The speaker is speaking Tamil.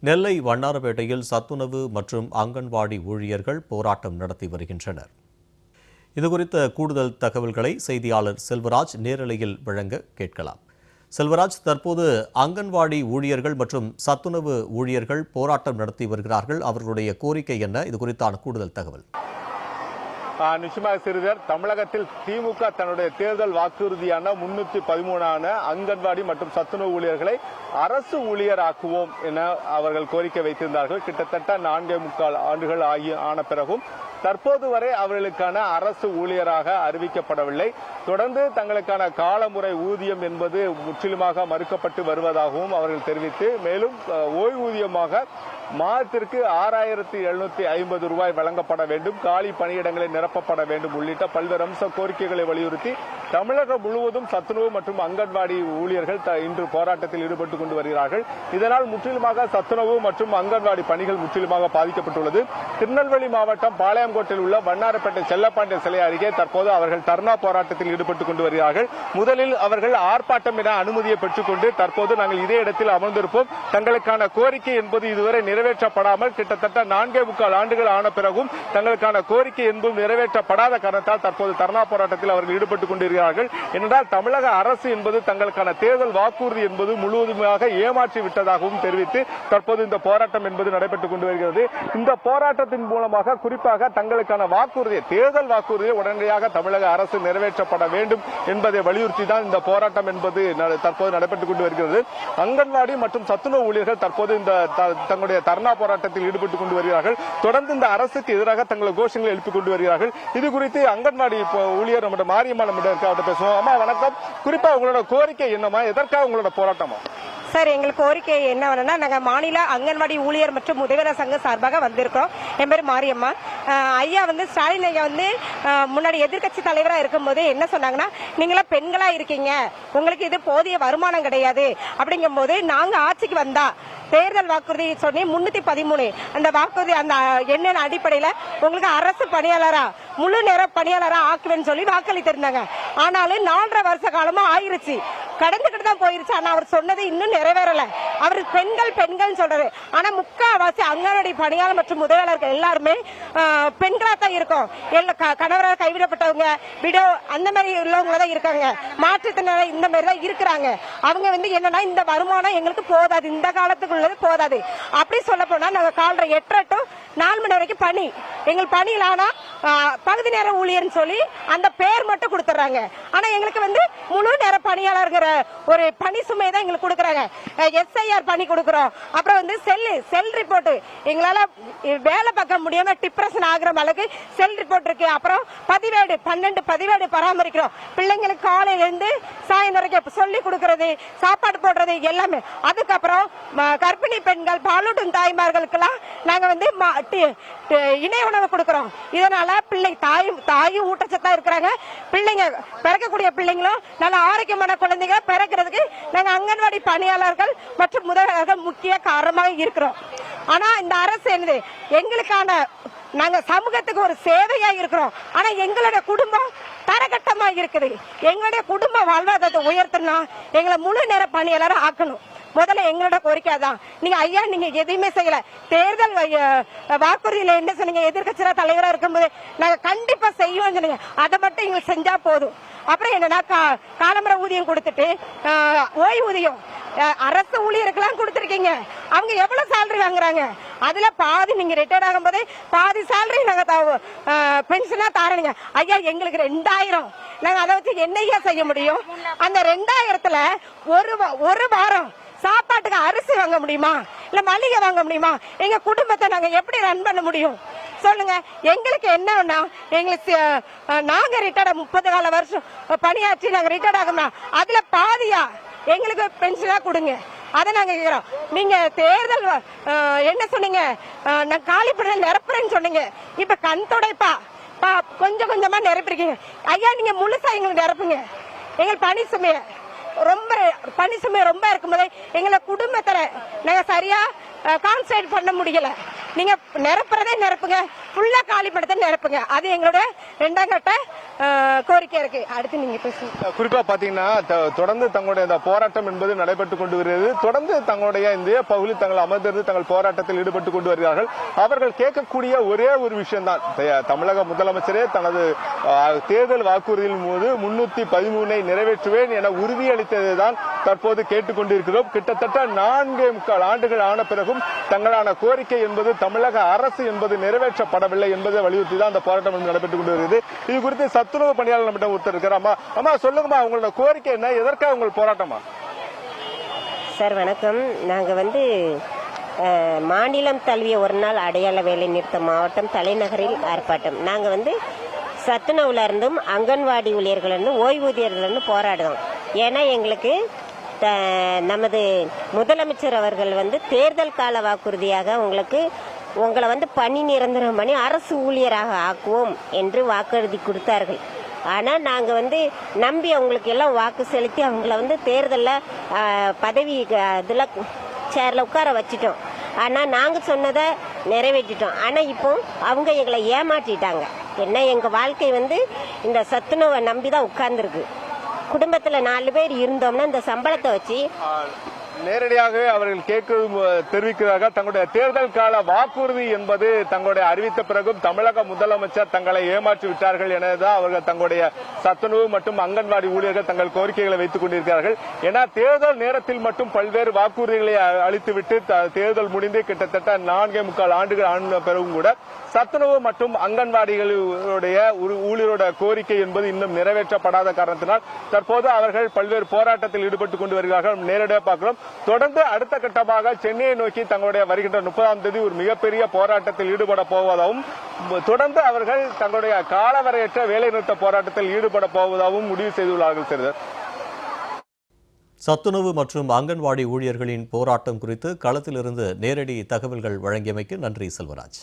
நெல்லை வண்ணாரப்பேட்டையில் சத்துணவு மற்றும் அங்கன்வாடி ஊழியர்கள் போராட்டம் நடத்தி வருகின்றனர். இதுகுறித்த கூடுதல் தகவல்களை செய்தியாளர் செல்வராஜ் நேரலையில் வழங்க கேட்கலாம். செல்வராஜ், தற்போது அங்கன்வாடி ஊழியர்கள் மற்றும் சத்துணவு ஊழியர்கள் போராட்டம் நடத்தி வருகிறார்கள். அவர்களுடைய கோரிக்கை என்ன? இது குறித்தான கூடுதல் தகவல். நிச்சயமாக சிறிதர், தமிழகத்தில் திமுக தன்னுடைய தேர்தல் வாக்குறுதியான 313 அங்கன்வாடி மற்றும் சத்துணவு ஊழியர்களை அரசு ஊழியராக்குவோம் என அவர்கள் கோரிக்கை வைத்திருந்தார்கள். கிட்டத்தட்ட 4.25 ஆண்டுகள் ஆன பிறகும் தற்போது வரை அவர்களுக்கான அரசு ஊழியராக அறிவிக்கப்படவில்லை. தொடர்ந்து தங்களுக்கான காலமுறை ஊதியம் என்பது முற்றிலுமாக மறுக்கப்பட்டு வருவதாகவும் அவர்கள் தெரிவித்து, மேலும் ஓய்வூதியமாக மாதத்திற்கு 6,750 ரூபாய் வழங்கப்பட வேண்டும், காலி பணியிடங்களை நிரப்பப்பட வேண்டும் உள்ளிட்ட பல்வேறு அம்ச கோரிக்கைகளை வலியுறுத்தி தமிழகம் முழுவதும் சத்துணவு மற்றும் அங்கன்வாடி ஊழியர்கள் இன்று போராட்டத்தில் ஈடுபட்டுக் கொண்டு வருகிறார்கள். இதனால் முற்றிலுமாக சத்துணவு மற்றும் அங்கன்வாடி பணிகள் முற்றிலுமாக பாதிக்கப்பட்டுள்ளது. திருநெல்வேலி மாவட்டம் பாளையங்கோட்டையில் உள்ள வண்ணாரப்பேட்டை செல்லப்பாண்டியன் சிலை அருகே தற்போது அவர்கள் தர்ணா போராட்டத்தில் ஈடுபட்டுக் கொண்டு வருகிறார்கள். முதலில் அவர்கள் ஆர்ப்பாட்டம் என அனுமதியை பெற்றுக்கொண்டு தற்போது நாங்கள் இதே இடத்தில் அமர்ந்திருப்போம், தங்களுக்கான கோரிக்கை என்பது இதுவரை நிறைவேற்றப்படாமல் கிட்டத்தட்ட 4.25 ஆண்டுகள் ஆன பிறகும் தங்களுக்கான கோரிக்கை என்பதும் நிறைவேற்றப்படாத காரணத்தால் தற்போது தர்ணா போராட்டத்தில் அவர்கள் ஈடுபட்டுக் கொண்டிருக்கிறார்கள். ஏனென்றால் தமிழக அரசு என்பது தங்களுக்கான தேர்தல் வாக்குறுதி என்பது முழுவதுமாக ஏமாற்றி விட்டதாகவும் தெரிவித்து தற்போது இந்த போராட்டம் என்பது நடைபெற்றுக் கொண்டு வருகிறது. இந்த போராட்டத்தின் மூலமாக குறிப்பாக தங்களுக்கான வாக்குறுதியை, தேர்தல் வாக்குறுதியை உடனடியாக தமிழக அரசு நிறைவேற்றப்பட வேண்டும் என்பதை வலியுறுத்தி தான் இந்த போராட்டம் என்பது தற்போது நடைபெற்றுக் கொண்டு வருகிறது. அங்கன்வாடி மற்றும் சத்துணவு ஊழியர்கள் தற்போது இந்த தங்களுடைய தர்ணா போராட்டத்தில் ஈடுபட்டுக் கொண்டு வருகிறார்கள். தொடர்ந்து இந்த அரசுக்கு எதிராக தங்கள் கோஷங்களை எழுப்பிக் கொண்டு வருகிறார்கள். இது குறித்து அங்கன்வாடி ஊழியர் நம்முடைய மாரியம்மா நம்மகிட்ட பேசுவோம். அம்மா வணக்கம். குறிப்பா உங்களோட கோரிக்கை என்னமா, எதற்காக உங்களோட போராட்டமா? சார், எங்களுக்கு கோரிக்கை என்னவென்னா, நாங்கள் மாநில அங்கன்வாடி ஊழியர் மற்றும் உதவியாளர் சங்க சார்பாக வந்திருக்கோம். என் பேர் மாரியம்மா. ஐயா ஸ்டாலின் ஐயா முன்னாடி எதிர்கட்சி தலைவராக இருக்கும்போது என்ன சொன்னாங்கன்னா, நீங்களாம் பெண்களா இருக்கீங்க, உங்களுக்கு இது போதிய வருமானம் கிடையாது. அப்படிங்கும் போது நாங்கள் ஆட்சிக்கு வந்தா தேர்தல் வாக்குறுதி சொன்னி 313 அந்த வாக்குறுதி அந்த எண்ணெய் அடிப்படையில் உங்களுக்கு அரசு பணியாளரா முழு நேர பணியாளரா ஆக்குவேன்னு சொல்லி வாக்களித்திருந்தாங்க. ஆனாலும் 4.5 வருஷ காலமா ஆயிருச்சு, கடந்துகிட்டு தான் போயிருச்சு. ஆனா அவர் சொன்னது இன்னும் நிறைவேறல. அவர் பெண்கள் சொல்றாரு. ஆனா முக்காவாசி அங்கன்வாடி பணியாளர் மற்றும் உதவியாளர்கள் எல்லாருமே பெண்களா தான் இருக்கும். கணவரால் கைவிடப்பட்டவங்க, விடோ அந்த மாதிரி உள்ளவங்க தான் இருக்காங்க. மாற்றுத்திறனாளி இந்த மாதிரி தான் இருக்கிறாங்க. அவங்க என்னன்னா, இந்த வருமானம் எங்களுக்கு போதாது, இந்த காலத்துக்கு உள்ளது போதாது. அப்படி சொல்ல போனா நாங்க காலைல 8:30 to 4 மணி வரைக்கும் பணி, எங்கள் பணியில் ஆனா பகுதி நேர ஊழியர்னு சொல்லி அந்த பேர் மட்டும் கொடுத்துறாங்க. ஆனா எங்களுக்கு முழு நேர பணியாளர்கிற ஒரு பணி சுமையை தான் எங்களுக்கு கொடுக்குறாங்க. எஸ்ஐஆர் பணி கொடுக்குறோம். அப்புறம் செல் ரிப்போர்ட் எங்களால வேலை பார்க்க முடியாம டிப்ரெஷன் ஆகுற அளவுக்கு செல் ரிப்போர்ட் இருக்கு. அப்புறம் 12 பதிவேடு பராமரிக்கிறோம். பிள்ளைங்களுக்கு காலையில இருந்து சாயந்தரம் வரைக்கும் சொல்லி கொடுக்கறது, சாப்பாடு போடுறது எல்லாமே. அதுக்கப்புறம் கர்ப்பிணி பெண்கள், பாலூட்டும் தாய்மார்களுக்கெல்லாம் நாங்க இணை உணவு கொடுக்கிறோம். இதனால தாயும் ஊட்டச்சத்தா இருக்கிறாங்க. பிள்ளைங்க பிறக்கக்கூடிய பிள்ளைங்களும் நல்ல ஆரோக்கியமான குழந்தைகளை பிறக்கிறதுக்கு நாங்க அங்கன்வாடி பணியாளர்கள் மற்றும் உதவியாளர்கள் முக்கிய காரணமாக இருக்கிறோம். ஆனா இந்த அரசு என்னது, எங்களுக்கான நாங்க சமூகத்துக்கு ஒரு சேவையா இருக்கிறோம். ஆனா எங்களுடைய குடும்பம் தரகட்டமா இருக்குது. எங்களுடைய குடும்ப வாழ்வாதாரத்தை உயர்த்தணும், எங்களை முழு நேர பணியாளரை ஆக்கணும். முதல்ல எங்களோட கோரிக்கை தான். நீங்க எதையுமே செய்யல. தேர்தல் வாக்குறுதியில என்ன சொன்னீங்க, எதிர்கட்சி தலைவராக இருக்கும்போது நாங்க கண்டிப்பா செய்வோம் சொன்னீங்க. அதை மட்டும் எங்களுக்கு செஞ்சா போதும். அப்புறம் என்னன்னா, காலமுறை ஊதியம் கொடுத்துட்டு ஓய்வூதியம் அரசு ஊழியருக்கெல்லாம் கொடுத்துருக்கீங்க. அவங்க எவ்வளவு சேலரி வாங்குறாங்க, அதுல பாதி நீங்க ரிட்டையர்ட் ஆகும் போதே பாதி சேலரி நாங்க பென்ஷனா தாரீங்க. ஐயா எங்களுக்கு 2000, நாங்க அதை வச்சு என்னையா செய்ய முடியும்? அந்த 2000த்துல ஒரு வாரம் சாப்பாட்டுக்கு அரிசி வாங்க முடியுமா, இல்ல மளிகை வாங்க முடியுமா? எங்க குடும்பத்தை நாங்க எப்படி ரன் பண்ண முடியும் சொல்லுங்க. எங்களுக்கு என்னன்னா, எங்களுக்கு நாங்க ரிட்டையர்ட் 30 வருஷம் பணியாற்றி நாங்க ரிட்டையர்ட் ஆகணும். அதுல பாதியா எங்களுக்கு பென்ஷனா கொடுங்க. அதை நாங்க கேக்குறோம். நீங்க தேர்தல் என்ன சொன்னீங்க, நான் காலி பண்ண நிரப்புறேன்னு சொன்னீங்க. இப்ப கண் தொடைப்பா கொஞ்சம் கொஞ்சமா நிரப்பிருக்கீங்க. ஐயா நீங்க முழுசா எங்களுக்கு நிரப்புங்க. எங்கள் பணி சுமை ரொம்ப இருக்கும்போது எங்களை குடும்பத்துல நாங்க சரியா கான்சன்ட்ரேட் பண்ண முடியல. நீங்க நிரப்புறதே நிரப்புங்க, ஃபுல்லா காலி பண்ணதை நிரப்புங்க. அது எங்களோட 2ஆம் கட்ட கோரிக்கை இருக்கு. அடுத்து நீங்க பேசுங்க. குறிப்பா பாத்தீங்கன்னா தொடர்ந்து தங்களுடைய இந்த போராட்டம் என்பது நடைபெற்றுக் கொண்டு வருகிறது. தொடர்ந்து தங்களுடைய இந்த பகுதியில் தங்கள் அமர்ந்திருந்து தங்கள் போராட்டத்தில் ஈடுபட்டுக் கொண்டு வருகிறார்கள். அவர்கள் கேட்கக்கூடிய ஒரே ஒரு விஷயம் தான், தமிழக முதலமைச்சரே தனது தேர்தல் வாக்குறுதியின் போது 313 நிறைவேற்றுவேன் என உறுதியளித்ததுதான் தற்போது கேட்டுக் கொண்டிருக்கிறோம். கிட்டத்தட்ட 4.25 ஆண்டுகள் ஆன பிறகும் தங்களான கோரிக்கை என்பது தமிழக அரசு என்பது நிறைவேற்றப்படவில்லை என்பதை வலியுறுத்தி தான் அந்த போராட்டம் நடைபெற்றுக் கொண்டு வருகிறது. இது குறித்து சத்துணவு பணியாளர் நம்மிடம் ஒருத்தர் இருக்கிறாமா? அம்மா சொல்லுங்கம்மா, உங்களோட கோரிக்கை என்ன? எதற்காக உங்கள் போராட்டமா? சார் வணக்கம். நாங்கள் மாநிலம் தழுவிய ஒரு நாள் அடையாள வேலை நிறுத்த மாவட்டம் தலைநகரில் ஆர்ப்பாட்டம். நாங்கள் சத்துணவுல இருந்தும் அங்கன்வாடி ஊழியர்களிருந்தும் ஓய்வூதியர்களிருந்து போராடுறோம். ஏன்னா எங்களுக்கு நமது முதலமைச்சர் அவர்கள் தேர்தல் கால வாக்குறுதியாக உங்களை பணி நிரந்தரம் பண்ணி அரசு ஊழியராக ஆக்குவோம் என்று வாக்குறுதி கொடுத்தார்கள். ஆனால் நாங்கள் நம்பி அவங்களுக்கு எல்லாம் வாக்கு செலுத்தி அவங்கள தேர்தலில் பதவி இதில் சேரில் உட்கார வச்சிட்டோம். ஆனால் நாங்கள் சொன்னதை நிறைவேற்றிட்டோம். ஆனால் இப்போ அவங்க எங்களை ஏமாற்றிட்டாங்க. என்ன, எங்கள் வாழ்க்கை இந்த சத்துணவை நம்பி தான் உட்கார்ந்துருக்கு. குடும்பத்தில் 4 பேர் இருந்தோம்னா இந்த சம்பளத்தை வச்சு நேரடியாக அவர்கள் தெரிவிக்கிறார்கள். தங்களுடைய தேர்தல் கால வாக்குறுதி என்பது தங்களுடைய அறிவித்த பிறகும் தமிழக முதலமைச்சர் தங்களை ஏமாற்றி விட்டார்கள் எனதான் அவர்கள் தங்களுடைய சத்துணவு மற்றும் அங்கன்வாடி ஊழியர்கள் தங்கள் கோரிக்கைகளை வைத்துக் கொண்டிருக்கிறார்கள். ஏன்னா தேர்தல் நேரத்தில் மட்டும் பல்வேறு வாக்குறுதிகளை அளித்துவிட்டு தேர்தல் முடிந்து கிட்டத்தட்ட 4.25 ஆண்டுகள் ஆன பிறகும் கூட சத்துணவு மற்றும் அங்கன்வாடிகளுடைய ஊழியரோட கோரிக்கை என்பது இன்னும் நிறைவேற்றப்படாத காரணத்தினால் தற்போது அவர்கள் பல்வேறு போராட்டத்தில் ஈடுபட்டுக் கொண்டு வருகிறார்கள். நேரடியாக பார்க்கிறோம். தொடர்ந்து அடுத்த கட்டமாக சென்னையை நோக்கி தங்களுடைய வருகின்ற 30ஆம் தேதி ஒரு மிகப்பெரிய போராட்டத்தில் ஈடுபட போவதாகவும் தொடர்ந்து அவர்கள் தங்களுடைய காலவரையற்ற வேலைநிறுத்த போராட்டத்தில் ஈடுபட போவதாகவும் முடிவு செய்துள்ளார்கள். சார், சத்துணவு மற்றும் அங்கன்வாடி ஊழியர்களின் போராட்டம் குறித்து களத்திலிருந்து நேரடி தகவல்கள் வழங்கியமைக்கு நன்றி செல்வராஜ்.